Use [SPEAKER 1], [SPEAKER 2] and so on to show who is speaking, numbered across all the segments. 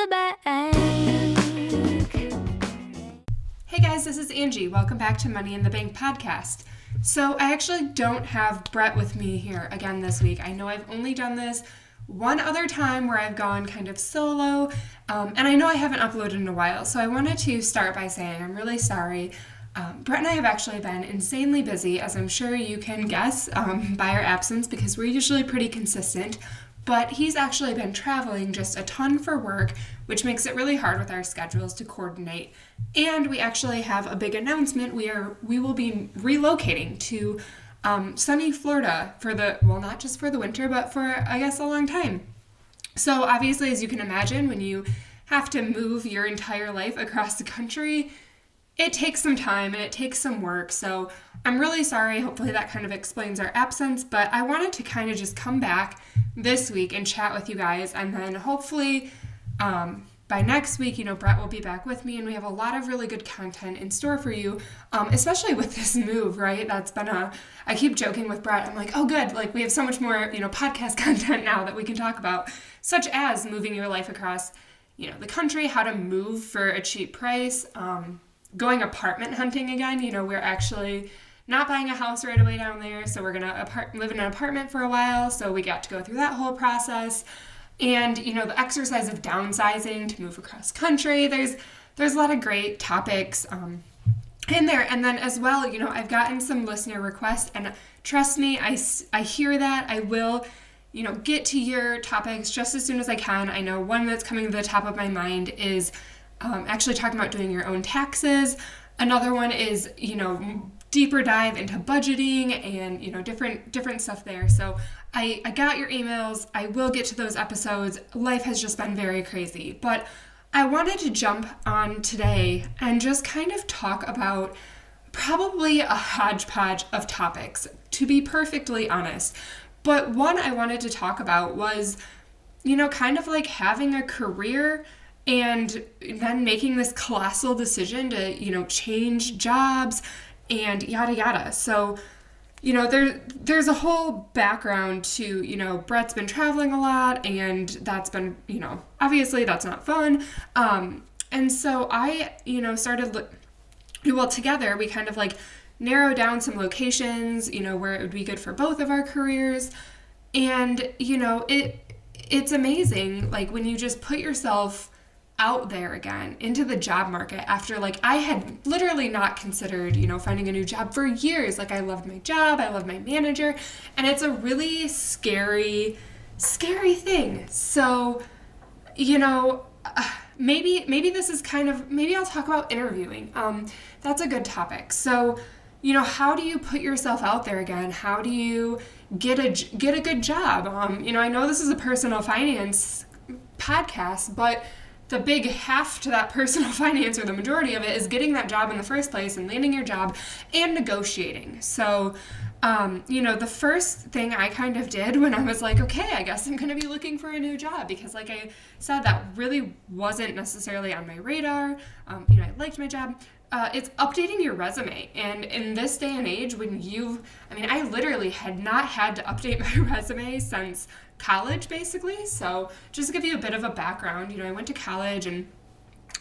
[SPEAKER 1] bank.
[SPEAKER 2] Hey guys, this is Angie. Welcome back to Money in the Bank podcast. So I actually don't have Brett with me here again this week. I know I've only done this one other time where I've gone kind of solo, and I know I haven't uploaded in a while, so I wanted to start by saying I'm really sorry. Brett and I have actually been insanely busy, as I'm sure you can guess by our absence, because we're usually pretty consistent, but he's actually been traveling just a ton for work, which makes it really hard with our schedules to coordinate. And we actually have a big announcement. We will be relocating to sunny Florida for not just for the winter, but for, I guess, a long time. So obviously, as you can imagine, when you have to move your entire life across the country, it takes some time and it takes some work. So I'm really sorry. Hopefully that kind of explains our absence, but I wanted to kind of just come back this week and chat with you guys. And then hopefully by next week, Brett will be back with me and we have a lot of really good content in store for you, especially with this move, right? That's been I keep joking with Brett. I'm like, oh good. Like we have so much more, podcast content now that we can talk about, such as moving your life across, the country, how to move for a cheap price, going apartment hunting again. We're actually not buying a house right away down there, so we're gonna live in an apartment for a while, so we got to go through that whole process. And the exercise of downsizing to move across country. There's a lot of great topics in there. And then as well, I've gotten some listener requests, and trust me, I hear that. I will get to your topics just as soon as I can. I know one that's coming to the top of my mind is actually talking about doing your own taxes. Another one is, deeper dive into budgeting and, different stuff there. So I got your emails. I will get to those episodes. Life has just been very crazy, but I wanted to jump on today and just kind of talk about probably a hodgepodge of topics, to be perfectly honest. But one I wanted to talk about was, kind of like having a career and then making this colossal decision to, change jobs and yada yada. So, there's a whole background to, Brett's been traveling a lot and that's been, obviously that's not fun. And so I, started, together we kind of like narrow down some locations, where it would be good for both of our careers. And, it's amazing, like when you just put yourself out there again into the job market after I had literally not considered, finding a new job for years. Like I loved my job, I loved my manager, and it's a really scary thing. So, maybe this is maybe I'll talk about interviewing. That's a good topic. So, how do you put yourself out there again? How do you get a good job? I know this is a personal finance podcast, but the big half to that personal finance, or the majority of it, is getting that job in the first place and landing your job and negotiating. So, the first thing I kind of did when I was like, okay, I guess I'm going to be looking for a new job, because like I said, that really wasn't necessarily on my radar. I liked my job. It's updating your resume. And in this day and age when I literally had not had to update my resume since college, basically. So just to give you a bit of a background, I went to college and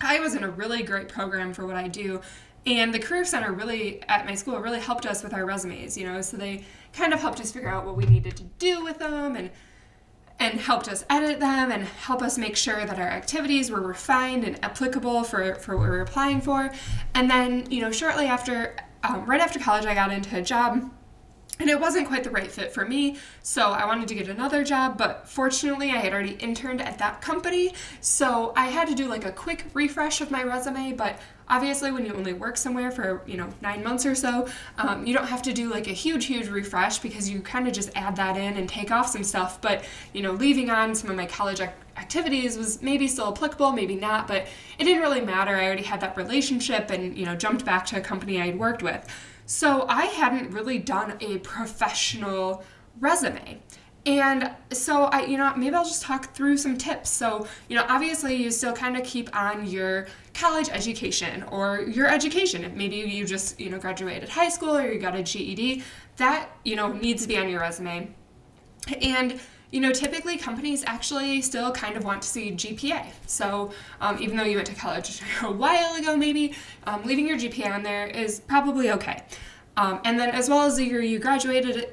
[SPEAKER 2] I was in a really great program for what I do. And the Career Center at my school really helped us with our resumes, so they kind of helped us figure out what we needed to do with them and helped us edit them and help us make sure that our activities were refined and applicable for what we were applying for. And then, shortly after, right after college, I got into a job. And it wasn't quite the right fit for me, so I wanted to get another job, but fortunately I had already interned at that company, so I had to do a quick refresh of my resume. But obviously when you only work somewhere for 9 months or so, you don't have to do a huge refresh, because you kind of just add that in and take off some stuff. But leaving on some of my college activities was maybe still applicable, maybe not, but it didn't really matter. I already had that relationship and jumped back to a company I had worked with. So I hadn't really done a professional resume. And so maybe I'll just talk through some tips. So, obviously you still kind of keep on your college education or your education. If maybe you just, graduated high school or you got a GED, that, needs to be on your resume. And, typically companies actually still kind of want to see GPA. So even though you went to college a while ago, maybe leaving your GPA on there is probably okay. And then as well as the year you graduated,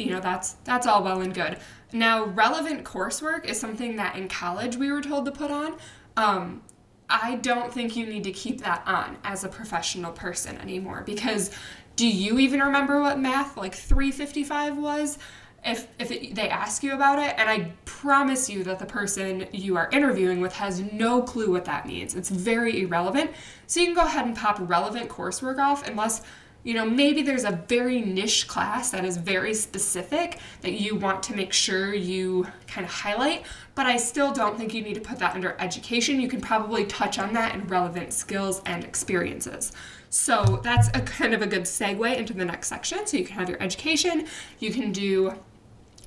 [SPEAKER 2] that's all well and good. Now, relevant coursework is something that in college we were told to put on. I don't think you need to keep that on as a professional person anymore, because do you even remember what math 355 was? If they ask you about it, and I promise you that the person you are interviewing with has no clue what that means. It's very irrelevant. So you can go ahead and pop relevant coursework off, unless maybe there's a very niche class that is very specific that you want to make sure you kind of highlight, but I still don't think you need to put that under education. You can probably touch on that in relevant skills and experiences. So that's a kind of a good segue into the next section. So you can have your education, you can do,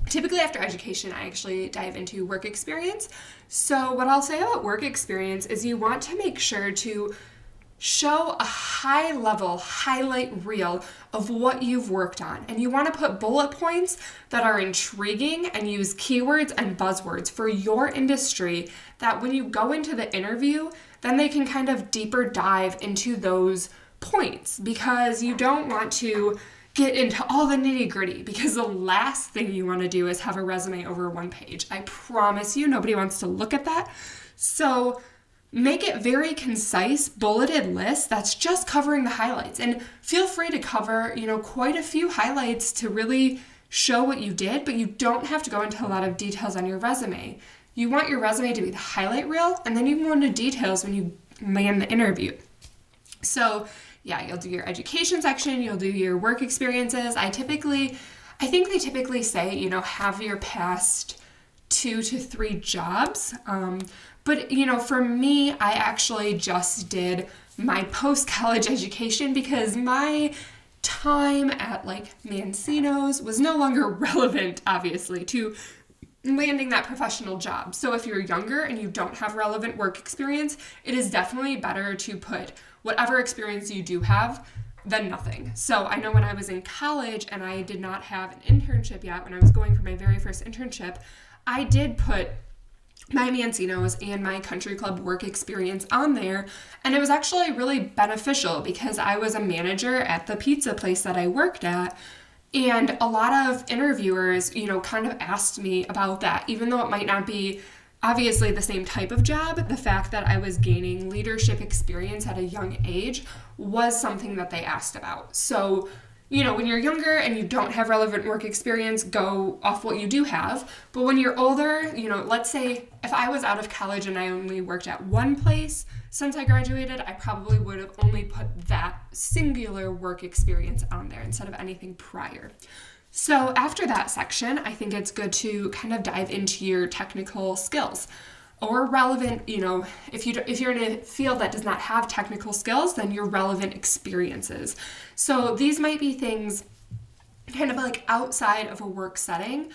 [SPEAKER 2] typically after education, I actually dive into work experience. So what I'll say about work experience is you want to make sure to show a high-level highlight reel of what you've worked on. And you want to put bullet points that are intriguing and use keywords and buzzwords for your industry that when you go into the interview, then they can kind of deeper dive into those points, because you don't want to get into all the nitty-gritty, because the last thing you want to do is have a resume over one page. I promise you, nobody wants to look at that. So make it very concise, bulleted list that's just covering the highlights. And feel free to cover, quite a few highlights to really show what you did, but you don't have to go into a lot of details on your resume. You want your resume to be the highlight reel, and then you can go into details when you land the interview. So yeah, you'll do your education section, you'll do your work experiences. I think they typically say, have your past 2 to 3 jobs. But, for me, I actually just did my post-college education because my time at Mancino's was no longer relevant, obviously, to landing that professional job. So if you're younger and you don't have relevant work experience, it is definitely better to put whatever experience you do have than nothing. So I know when I was in college and I did not have an internship yet, when I was going for my very first internship, I did put my Mancino's and my country club work experience on there. And it was actually really beneficial because I was a manager at the pizza place that I worked at. And a lot of interviewers, kind of asked me about that, even though it might not be obviously the same type of job. The fact that I was gaining leadership experience at a young age was something that they asked about. So when you're younger and you don't have relevant work experience, go off what you do have. But when you're older, let's say if I was out of college and I only worked at one place since I graduated, I probably would have only put that singular work experience on there instead of anything prior. So after that section, I think it's good to kind of dive into your technical skills. Or relevant, if you're in a field that does not have technical skills, then your relevant experiences. So these might be things kind of outside of a work setting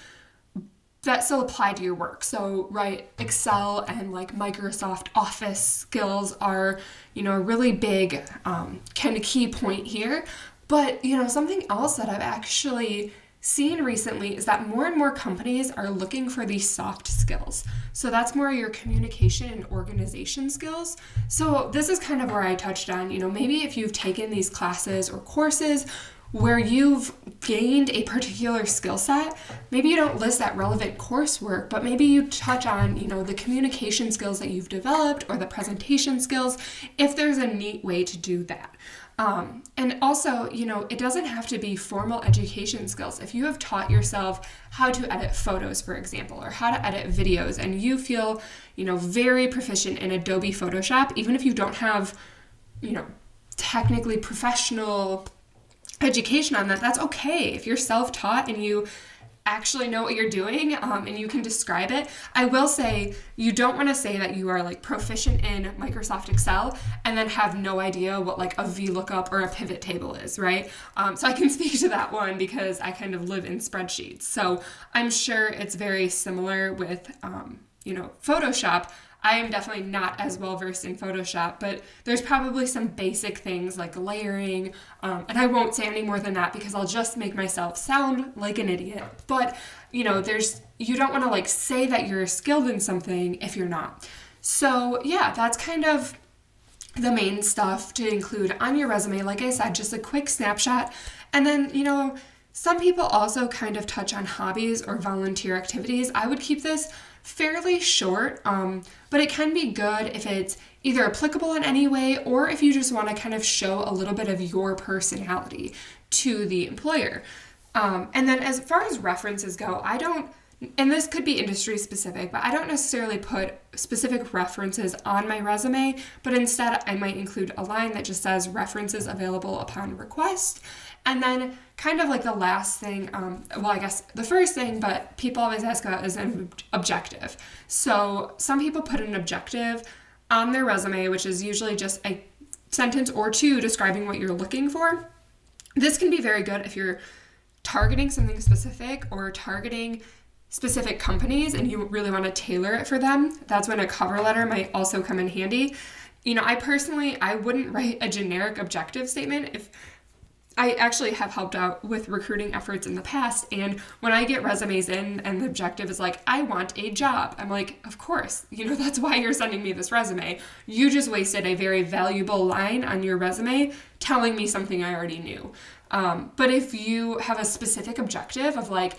[SPEAKER 2] that still apply to your work. So, right, Excel and Microsoft Office skills are, a really big kind of key point here. But, something else that I've actually seen recently is that more and more companies are looking for these soft skills. So that's more your communication and organization skills. So this is kind of where I touched on, maybe if you've taken these classes or courses where you've gained a particular skill set, maybe you don't list that relevant coursework, but maybe you touch on, the communication skills that you've developed or the presentation skills, if there's a neat way to do that. And also, it doesn't have to be formal education skills. If you have taught yourself how to edit photos, for example, or how to edit videos, and you feel, very proficient in Adobe Photoshop, even if you don't have, technically professional education on that, that's okay. If you're self-taught and you actually know what you're doing and you can describe it. I will say you don't want to say that you are proficient in Microsoft Excel and then have no idea what a VLOOKUP or a pivot table is, right? So I can speak to that one because I kind of live in spreadsheets. So I'm sure it's very similar with, Photoshop. I am definitely not as well versed in Photoshop, but there's probably some basic things like layering, and I won't say any more than that because I'll just make myself sound like an idiot. But, you don't want to like say that you're skilled in something if you're not. So yeah, that's kind of the main stuff to include on your resume. Like I said, just a quick snapshot. And then, some people also kind of touch on hobbies or volunteer activities. I would keep this fairly short, but it can be good if it's either applicable in any way or if you just want to kind of show a little bit of your personality to the employer. And then as far as references go, and this could be industry specific, but I don't necessarily put specific references on my resume, but instead I might include a line that just says references available upon request. And then kind of like the last thing, I guess the first thing, but people always ask about is an objective. So some people put an objective on their resume, which is usually just a sentence or two describing what you're looking for. This can be very good if you're targeting something specific or targeting specific companies and you really want to tailor it for them. That's when a cover letter might also come in handy. I wouldn't write a generic objective statement. If I actually have helped out with recruiting efforts in the past, and when I get resumes in and the objective is like, I want a job, I'm like, of course, that's why you're sending me this resume. You just wasted a very valuable line on your resume telling me something I already knew. But if you have a specific objective of like,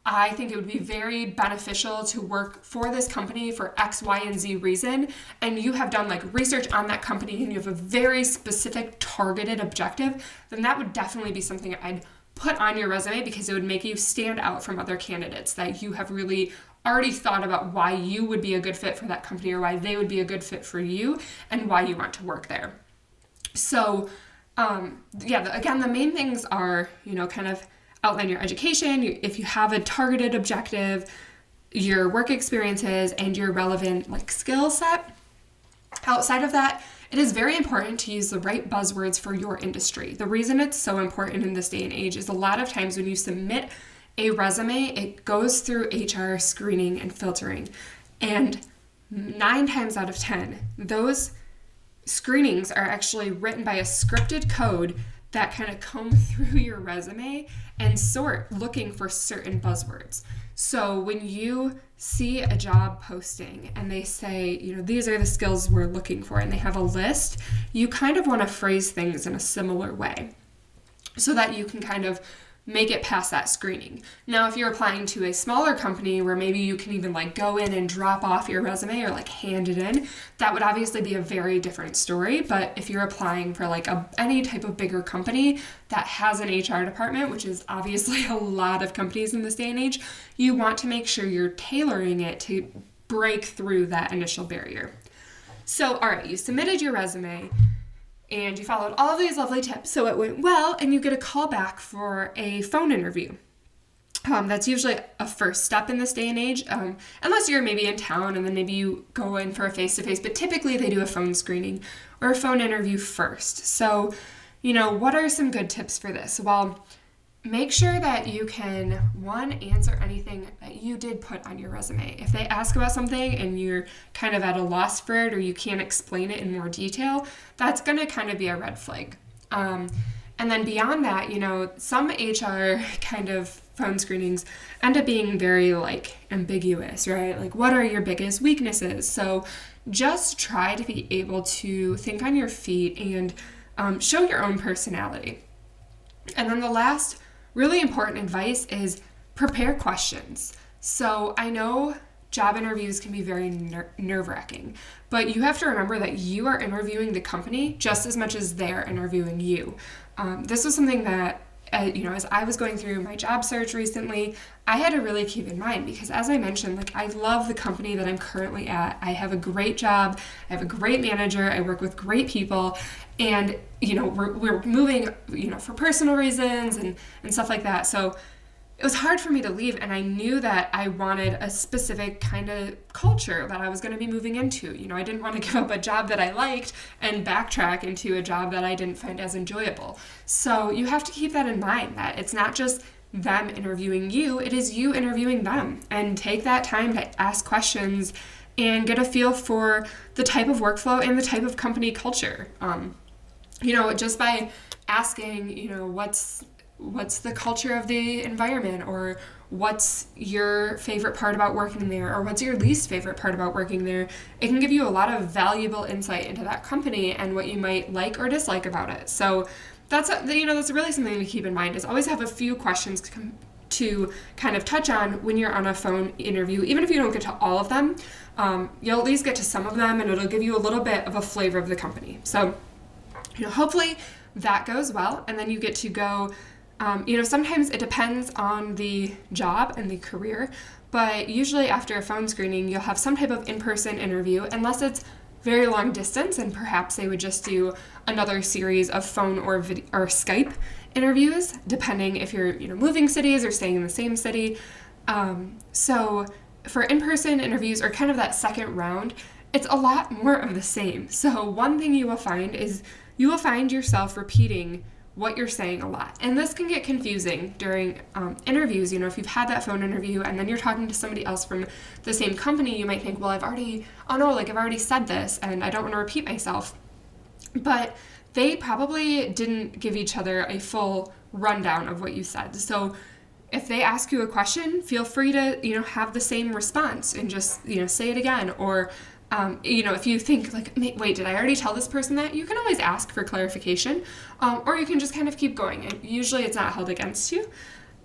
[SPEAKER 2] I think it would be very beneficial to work for this company for X, Y, and Z reason, and you have done like research on that company and you have a very specific targeted objective, then that would definitely be something I'd put on your resume because it would make you stand out from other candidates, that you have really already thought about why you would be a good fit for that company or why they would be a good fit for you and why you want to work there. So again, the main things are, kind of outline your education, if you have a targeted objective, your work experiences, and your relevant skill set. Outside of that, it is very important to use the right buzzwords for your industry. The reason it's so important in this day and age is a lot of times when you submit a resume, it goes through HR screening and filtering. And 9 times out of 10, those screenings are actually written by a scripted code that kind of comb through your resume and sort looking for certain buzzwords. So when you see a job posting and they say, these are the skills we're looking for, and they have a list, you kind of want to phrase things in a similar way so that you can kind of make it past that screening. Now, if you're applying to a smaller company where maybe you can even go in and drop off your resume or hand it in, that would obviously be a very different story. But if you're applying for any type of bigger company that has an HR department, which is obviously a lot of companies in this day and age, you want to make sure you're tailoring it to break through that initial barrier. So, all right, you submitted your resume and you followed all of these lovely tips, so it went well, and you get a call back for a phone interview. That's usually a first step in this day and age, unless you're maybe in town and then maybe you go in for a face-to-face, but typically they do a phone screening or a phone interview first. So, what are some good tips for this? Well, make sure that you can, one, answer anything that you did put on your resume. If they ask about something and you're kind of at a loss for it or you can't explain it in more detail, that's going to kind of be a red flag. And then beyond that, some HR kind of phone screenings end up being very ambiguous, right? What are your biggest weaknesses? So just try to be able to think on your feet and show your own personality. And then the last really important advice is prepare questions. So I know job interviews can be very nerve-wracking, but you have to remember that you are interviewing the company just as much as they're interviewing you. This was something that, as I was going through my job search recently, I had to really keep in mind because, as I mentioned, I love the company that I'm currently at. I have a great job. I have a great manager. I work with great people. And, we're moving, for personal reasons and stuff like that. So it was hard for me to leave. And I knew that I wanted a specific kind of culture that I was going to be moving into. I didn't want to give up a job that I liked and backtrack into a job that I didn't find as enjoyable. So you have to keep that in mind, that it's not just them interviewing you, it is you interviewing them. And take that time to ask questions and get a feel for the type of workflow and the type of company culture. Just by asking, what's the culture of the environment, or what's your favorite part about working there, or what's your least favorite part about working there, it can give you a lot of valuable insight into that company and what you might like or dislike about it. So that's really something to keep in mind, is always have a few questions to kind of touch on when you're on a phone interview. Even if you don't get to all of them, you'll at least get to some of them, and it'll give you a little bit of a flavor of the company. So, hopefully that goes well, and then you get to go. Sometimes it depends on the job and the career, but usually after a phone screening, you'll have some type of in-person interview, unless it's very long distance, and perhaps they would just do another series of phone or Skype interviews, depending if you're moving cities or staying in the same city. So for in-person interviews, or kind of that second round, it's a lot more of the same. So one thing you will find is you will find yourself repeating what you're saying a lot. And this can get confusing during interviews. If you've had that phone interview and then you're talking to somebody else from the same company, you might think, well, I've already said this and I don't want to repeat myself. But they probably didn't give each other a full rundown of what you said. So if they ask you a question, feel free to, have the same response and just, say it again. Or if you think like, wait, did I already tell this person that? You can always ask for clarification, or you can just kind of keep going. And usually it's not held against you.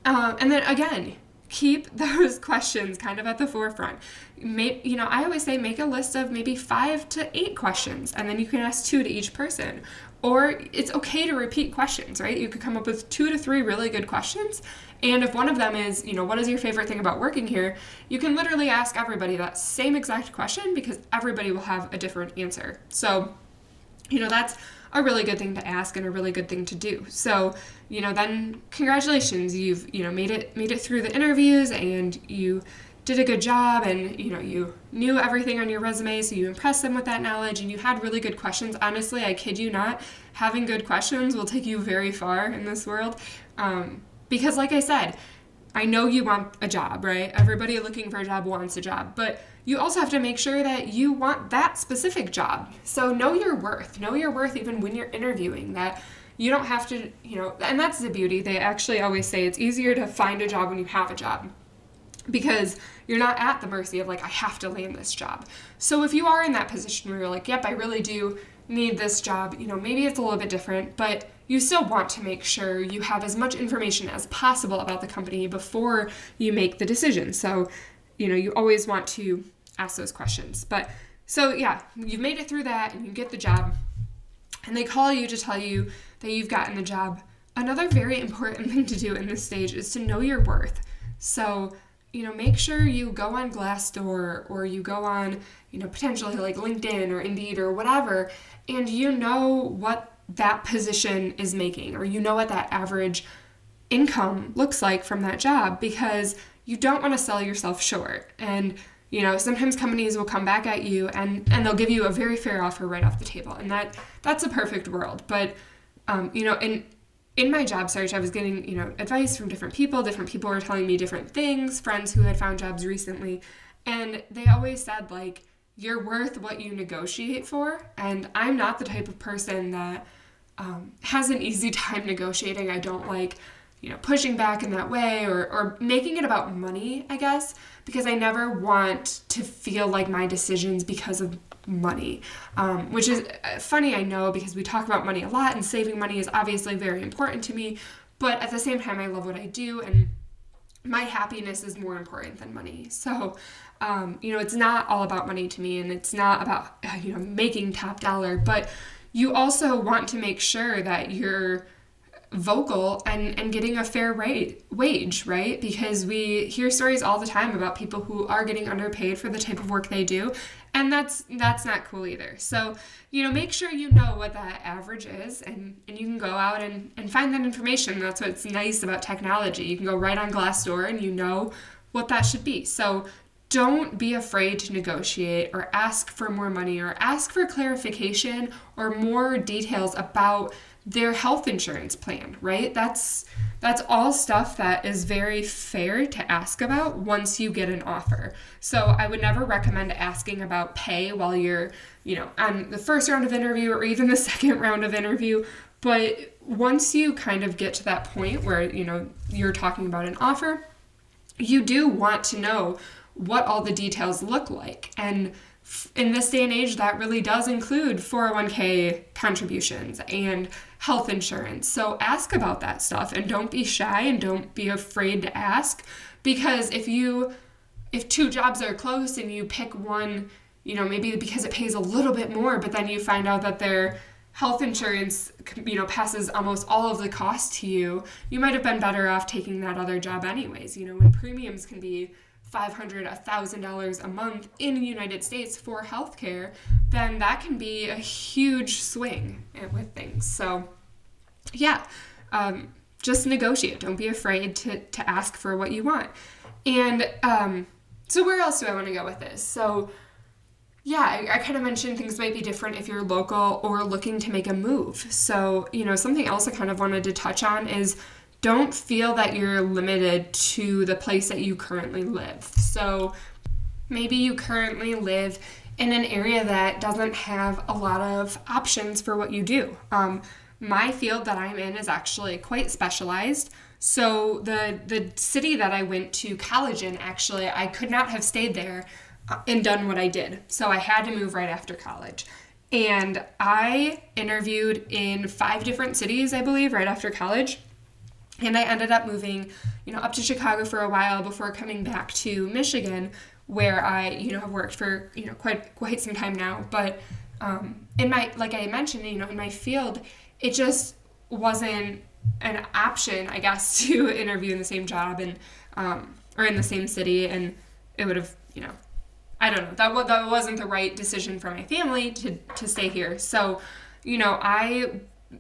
[SPEAKER 2] And then again, keep those questions kind of at the forefront. I always say make a list of maybe 5 to 8 questions, and then you can ask 2 to each person. Or it's okay to repeat questions, right? You could come up with 2 to 3 really good questions. And if one of them is, what is your favorite thing about working here? You can literally ask everybody that same exact question, because everybody will have a different answer. So, that's a really good thing to ask and a really good thing to do. So, then congratulations, you've, made it through the interviews, and you did a good job, and you knew everything on your resume, so you impressed them with that knowledge, and you had really good questions. Honestly, I kid you not, having good questions will take you very far in this world, because like I said, I know you want a job, right? Everybody looking for a job wants a job, but you also have to make sure that you want that specific job. So know your worth even when you're interviewing, that you don't have to, and that's the beauty. They actually always say it's easier to find a job when you have a job, because you're not at the mercy of I have to land this job. So if you are in that position where you're like, yep, I really do need this job, maybe it's a little bit different, but you still want to make sure you have as much information as possible about the company before you make the decision. So, you always want to ask those questions. But so yeah, you've made it through that and you get the job, and they call you to tell you that you've gotten the job. Another very important thing to do in this stage is to know your worth. So, make sure you go on Glassdoor, or you go on, potentially like LinkedIn or Indeed or whatever, and what that position is making, or what that average income looks like from that job, because you don't want to sell yourself short. And, sometimes companies will come back at you and they'll give you a very fair offer right off the table. And that's a perfect world. But, in my job search, I was getting, advice from different people. Different people were telling me different things, friends who had found jobs recently. And they always said, you're worth what you negotiate for. And I'm not the type of person that has an easy time negotiating. I don't like, pushing back in that way, or making it about money, I guess, because I never want to feel like my decisions because of money, which is funny, I know, because we talk about money a lot, and saving money is obviously very important to me, but at the same time, I love what I do, and my happiness is more important than money. So, it's not all about money to me, and it's not about, making top dollar, but you also want to make sure that you're vocal and getting a fair wage, right? Because we hear stories all the time about people who are getting underpaid for the type of work they do, and that's not cool either. So, make sure you know what that average is, and you can go out and find that information. That's what's nice about technology. You can go right on Glassdoor and you know what that should be. So don't be afraid to negotiate or ask for more money or ask for clarification or more details about their health insurance plan, right? That's that's all stuff that is very fair to ask about once you get an offer. So I would never recommend asking about pay while you're, on the first round of interview or even the second round of interview. But once you kind of get to that point where, you're talking about an offer, you do want to know what all the details look like. And in this day and age, that really does include 401k contributions and health insurance. So ask about that stuff and don't be shy and don't be afraid to ask, because if two jobs are close and you pick one, maybe because it pays a little bit more, but then you find out that their health insurance, passes almost all of the cost to you, you might have been better off taking that other job anyways. When premiums can be $500, $1,000 a month in the United States for healthcare, then that can be a huge swing with things. So yeah, just negotiate. Don't be afraid to ask for what you want. And so where else do I want to go with this? So yeah, I kind of mentioned things might be different if you're local or looking to make a move. So, something else I kind of wanted to touch on is don't feel that you're limited to the place that you currently live. So maybe you currently live in an area that doesn't have a lot of options for what you do. My field that I'm in is actually quite specialized. So the city that I went to college in, actually, I could not have stayed there and done what I did. So I had to move right after college. And I interviewed in 5 different cities, I believe, right after college. And I ended up moving, up to Chicago for a while before coming back to Michigan, where I, have worked for, quite some time now. But like I mentioned, in my field, it just wasn't an option, I guess, to interview in the same job and or in the same city. And it would have, I don't know, that wasn't the right decision for my family to stay here. So,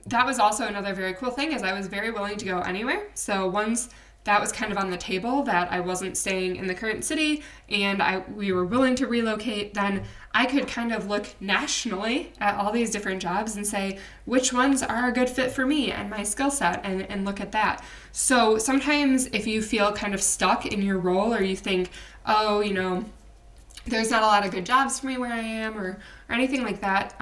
[SPEAKER 2] that was also another very cool thing, is I was very willing to go anywhere. So once that was kind of on the table, that I wasn't staying in the current city and we were willing to relocate, then I could kind of look nationally at all these different jobs and say which ones are a good fit for me and my skill set, and look at that. So sometimes if you feel kind of stuck in your role, or you think, there's not a lot of good jobs for me where I am, or anything like that,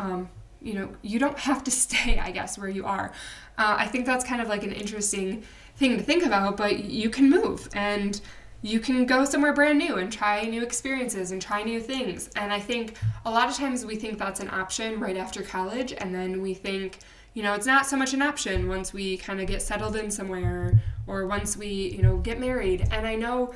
[SPEAKER 2] you don't have to stay, I guess, where you are. I think that's kind of like an interesting thing to think about, but you can move and you can go somewhere brand new and try new experiences and try new things. And I think a lot of times we think that's an option right after college, and then we think, it's not so much an option once we kind of get settled in somewhere, or once we, get married. And I know,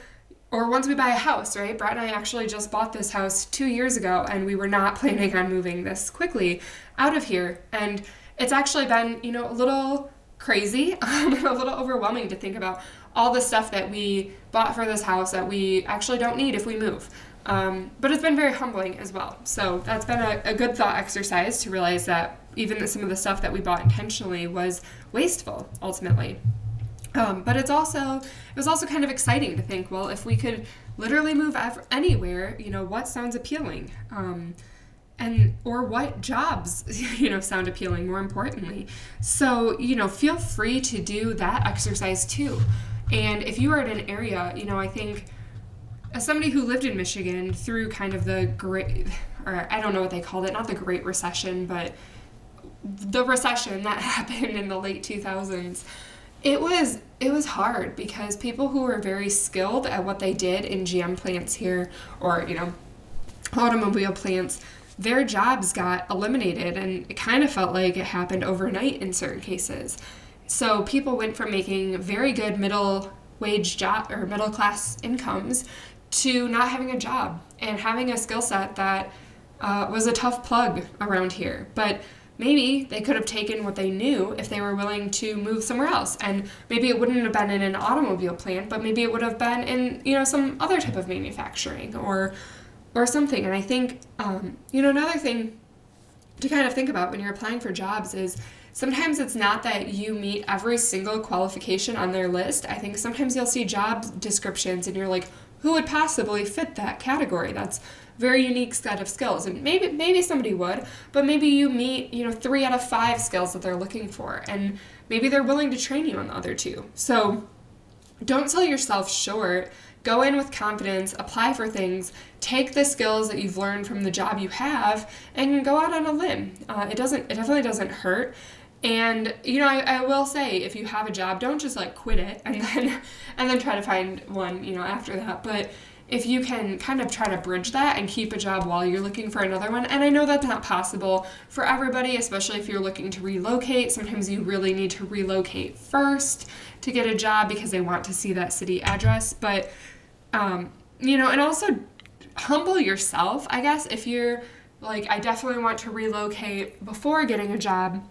[SPEAKER 2] or once we buy a house, right? Brett and I actually just bought this house 2 years ago, and we were not planning on moving this quickly out of here. And it's actually been, a little crazy, a little overwhelming to think about all the stuff that we bought for this house that we actually don't need if we move. But it's been very humbling as well. So that's been a good thought exercise to realize that even some of the stuff that we bought intentionally was wasteful, ultimately. But it was also kind of exciting to think, well, if we could literally move anywhere, what sounds appealing, or what jobs, sound appealing, more importantly. So, feel free to do that exercise too. And if you are in an area, I think as somebody who lived in Michigan through kind of the great, or I don't know what they called it, not the Great Recession, but the recession that happened in the late 2000s, it was hard, because people who were very skilled at what they did in GM plants here, or, automobile plants, their jobs got eliminated, and it kind of felt like it happened overnight in certain cases. So people went from making very good middle wage job or middle class incomes to not having a job and having a skill set that was a tough plug around here. But maybe they could have taken what they knew if they were willing to move somewhere else. And maybe it wouldn't have been in an automobile plant, but maybe it would have been in, some other type of manufacturing or something. And I think, another thing to kind of think about when you're applying for jobs is sometimes it's not that you meet every single qualification on their list. I think sometimes you'll see job descriptions and you're like, who would possibly fit that category? That's very unique set of skills. And maybe somebody would, but maybe you meet, 3 out of 5 skills that they're looking for. And maybe they're willing to train you on the other two. So don't sell yourself short. Go in with confidence, apply for things, take the skills that you've learned from the job you have, and go out on a limb. It definitely doesn't hurt. And, I will say, if you have a job, don't just quit it and then try to find one, after that. But if you can kind of try to bridge that and keep a job while you're looking for another one, and I know that's not possible for everybody, especially if you're looking to relocate. Sometimes you really need to relocate first to get a job because they want to see that city address. But, and also humble yourself, I guess, if you're I definitely want to relocate before getting a job,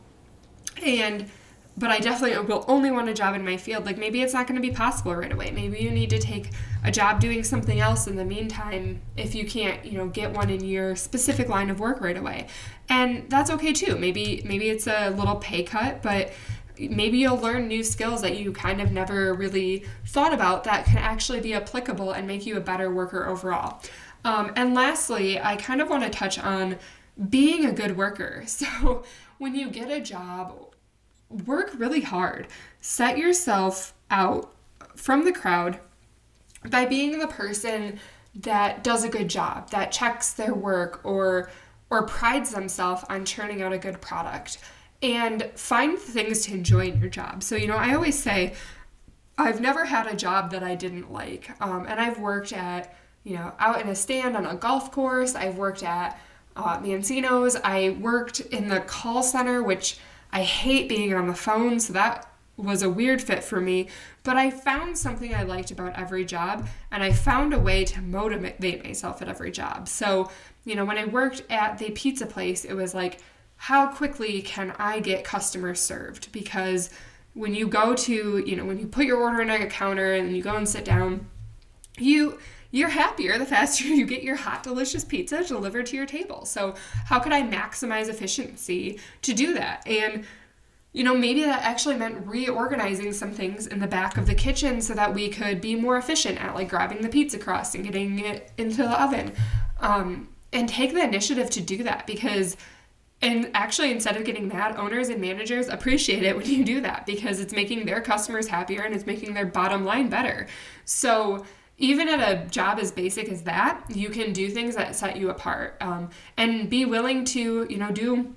[SPEAKER 2] but I definitely will only want a job in my field. Maybe it's not going to be possible right away. Maybe you need to take a job doing something else in the meantime if you can't, get one in your specific line of work right away. And that's okay too. Maybe it's a little pay cut, but maybe you'll learn new skills that you kind of never really thought about that can actually be applicable and make you a better worker overall. And lastly, I kind of want to touch on being a good worker. So when you get a job, work really hard. Set yourself out from the crowd by being the person that does a good job, that checks their work or prides themselves on churning out a good product. And find things to enjoy in your job. So, I always say, I've never had a job that I didn't like. And I've worked at, out in a stand on a golf course. I've worked at Mancino's. I worked in the call center, which I hate being on the phone. So that was a weird fit for me. But I found something I liked about every job. And I found a way to motivate myself at every job. So, when I worked at the pizza place, it was how quickly can I get customers served? Because when you go to, when you put your order in a counter and you go and sit down, you're happier the faster you get your hot, delicious pizza delivered to your table. So how could I maximize efficiency to do that? And, maybe that actually meant reorganizing some things in the back of the kitchen so that we could be more efficient at grabbing the pizza crust and getting it into the oven. And take the initiative to do that and actually, instead of getting mad, owners and managers appreciate it when you do that because it's making their customers happier and it's making their bottom line better. So even at a job as basic as that, you can do things that set you apart and be willing to, do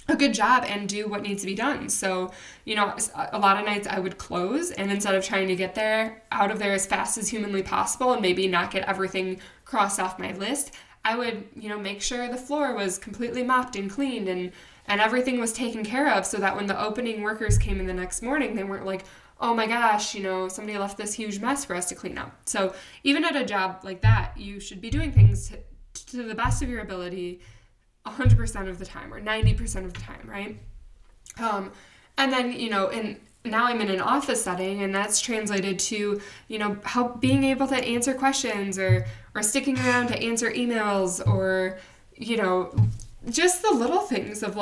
[SPEAKER 2] a good job and do what needs to be done. So, a lot of nights I would close, and instead of trying to out of there as fast as humanly possible and maybe not get everything crossed off my list, I would, make sure the floor was completely mopped and cleaned and everything was taken care of so that when the opening workers came in the next morning, they weren't oh my gosh, somebody left this huge mess for us to clean up. So even at a job like that, you should be doing things to the best of your ability 100% of the time or 90% of the time, right? And then, now I'm in an office setting, and that's translated to, how being able to answer questions or sticking around to answer emails or, just the little things of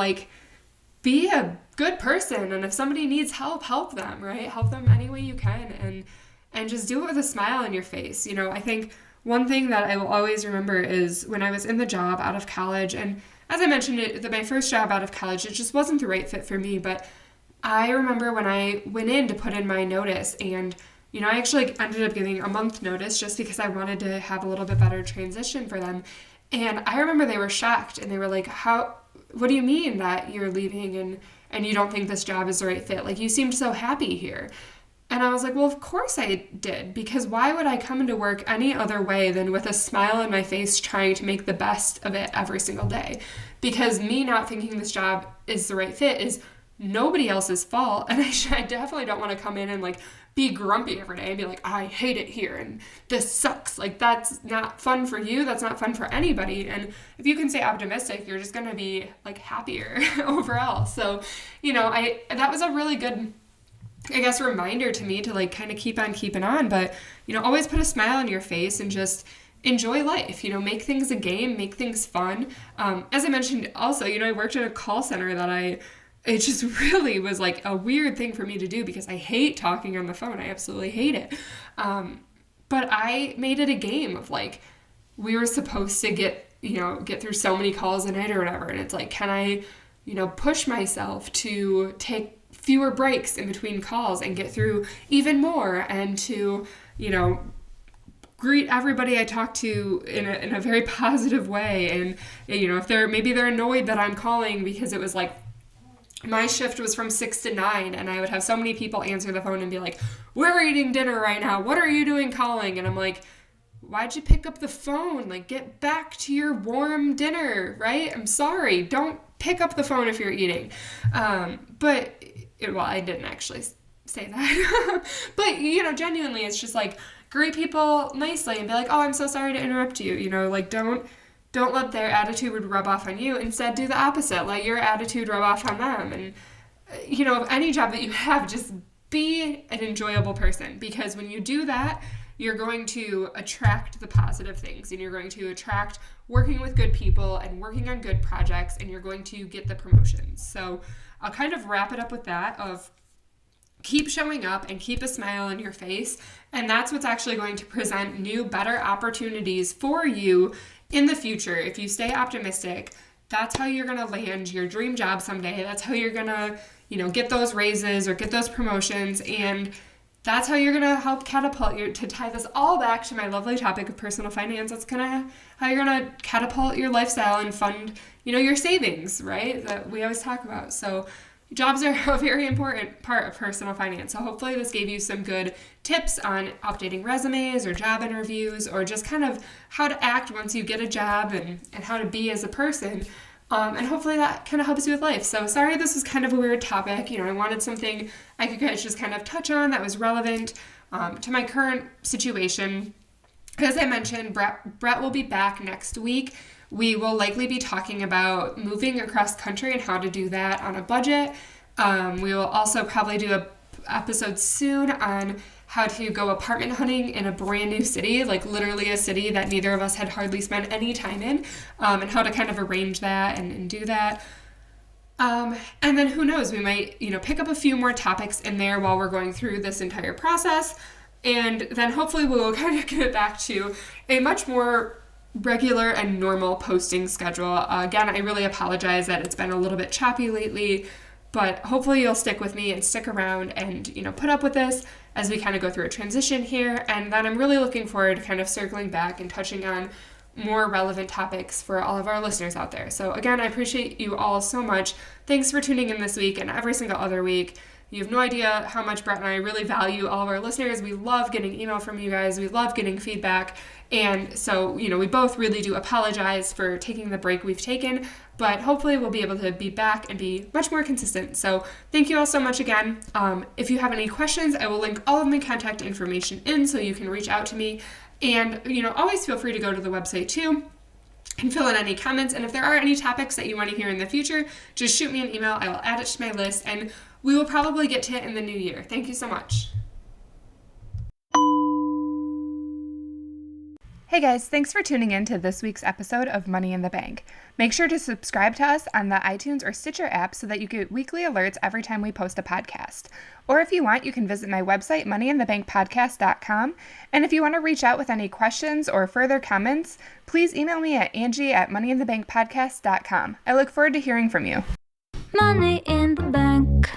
[SPEAKER 2] be a good person. And if somebody needs help them, right? Help them any way you can and just do it with a smile on your face. I think one thing that I will always remember is when I was in the job out of college, and as I mentioned, my first job out of college, it just wasn't the right fit for me, but I remember when I went in to put in my notice and, I actually ended up giving a month notice just because I wanted to have a little bit better transition for them. And I remember they were shocked and they were like, what do you mean that you're leaving and you don't think this job is the right fit? You seemed so happy here. And I was like, well, of course I did, because why would I come into work any other way than with a smile on my face trying to make the best of it every single day? Because me not thinking this job is the right fit is nobody else's fault, and I definitely don't want to come in and be grumpy every day and be I hate it here and this sucks. That's not fun for you. That's not fun for anybody. And if you can stay optimistic, you're just going to be happier overall. So, that was a really good, I guess, reminder to me to kind of keep on keeping on, but, always put a smile on your face and just enjoy life, make things a game, make things fun. As I mentioned also, I worked at a call center that it just really was a weird thing for me to do because I hate talking on the phone. I absolutely hate it. But I made it a game of we were supposed to get through so many calls a night or whatever. And it's can I, push myself to take fewer breaks in between calls and get through even more, and to, greet everybody I talk to in a very positive way. And, if maybe they're annoyed that I'm calling because it was like my shift was from 6 to 9, and I would have so many people answer the phone and be like, we're eating dinner right now. What are you doing calling? And I'm like, why'd you pick up the phone? Like, get back to your warm dinner, right? I'm sorry. Don't pick up the phone if you're eating. I didn't actually say that. But, genuinely, it's just like, greet people nicely and be like, oh, I'm so sorry to interrupt you. Don't let their attitude rub off on you. Instead, do the opposite. Let your attitude rub off on them. And, any job that you have, just be an enjoyable person. Because when you do that, you're going to attract the positive things, and you're going to attract working with good people and working on good projects, and you're going to get the promotions. So I'll kind of wrap it up with that of keep showing up and keep a smile on your face. And that's what's actually going to present new, better opportunities for you in the future. If you stay optimistic, that's how you're going to land your dream job someday. That's how you're going to, get those raises or get those promotions. And that's how you're going to help catapult you. To tie this all back to my lovely topic of personal finance, that's how you're going to catapult your lifestyle and fund, your savings, right? That we always talk about. So jobs are a very important part of personal finance. So hopefully this gave you some good tips on updating resumes or job interviews, or just kind of how to act once you get a job, and how to be as a person. And hopefully that kind of helps you with life. So sorry this was kind of a weird topic. I wanted something I could guys just kind of touch on that was relevant to my current situation. As I mentioned, Brett will be back next week. We will likely be talking about moving across country and how to do that on a budget. We will also probably do an episode soon on how to go apartment hunting in a brand new city, like literally a city that neither of us had hardly spent any time in, and how to kind of arrange that and do that. And then who knows, we might, pick up a few more topics in there while we're going through this entire process. And then hopefully we'll kind of get back to a much more regular and normal posting schedule. Again, I really apologize that it's been a little bit choppy lately, but hopefully you'll stick with me and stick around and, put up with this as we kind of go through a transition here. And then I'm really looking forward to kind of circling back and touching on more relevant topics for all of our listeners out there. So again, I appreciate you all so much. Thanks for tuning in this week and every single other week. You have no idea how much Brett and I really value all of our listeners. We love getting email from you guys. We love getting feedback. And so, we both really do apologize for taking the break we've taken, but hopefully we'll be able to be back and be much more consistent. So thank you all so much again. If you have any questions, I will link all of my contact information in so you can reach out to me. And, always feel free to go to the website too and fill in any comments. And if there are any topics that you want to hear in the future, just shoot me an email. I will add it to my list, and we will probably get to it in the new year. Thank you so much. Hey guys, thanks for tuning in to this week's episode of Money in the Bank. Make sure to subscribe to us on the iTunes or Stitcher app so that you get weekly alerts every time we post a podcast. Or if you want, you can visit my website, moneyinthebankpodcast.com. And if you want to reach out with any questions or further comments, please email me at Angie@moneyinthebankpodcast.com. I look forward to hearing from you.
[SPEAKER 1] Money in the bank.